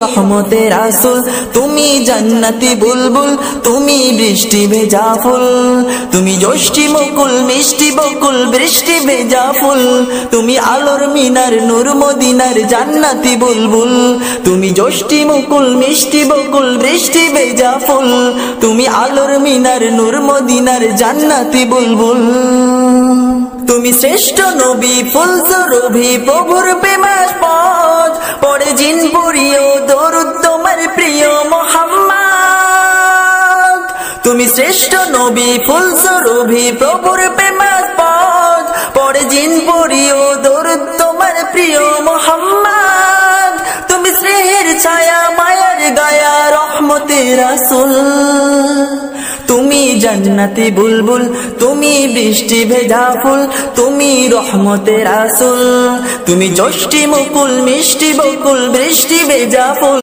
রহমতের রাসূল, তুমি জান্নাতি বুলবুল, তুমি বৃষ্টি ভেজা ফুল, তুমি যষ্টি মুকুল মিষ্টি বকুল বৃষ্টি ভেজা ফুল, তুমি আলোর মিনার নূর মদিনার জান্নাতি বুলবুল, তুমি যষ্টি মুকুল মিষ্টি বকুল বৃষ্টি ভেজা ফুল, তুমি আলোর মিনার নূর মদিনার জান্নাতি বুলবুল। তুমি শ্রেষ্ঠ নবী ফুলসুরভি প্রভুর প্রেমাস্পদ, পড়ে জিন পুরিও দরুদ তোমার প্রিয় মুহাম্মদ। তুমি শ্রেষ্ঠ নবী ফুলসুরভি প্রভুর প্রেমাস্পদ, পড়ে জিন পুরিও দরুদ তোমার প্রিয় মুহাম্মদ। তুমি স্নেহের ছায়া মায়ার গায়া রহমতের রাসূল, তুমি জান্নাতি বুলবুল, তুমি বৃষ্টি ভেজা ফুল, তুমি রহমতের রাসূল, তুমি যষ্টি মুকুল মিষ্টি বকুল বৃষ্টি ভেজা ফুল।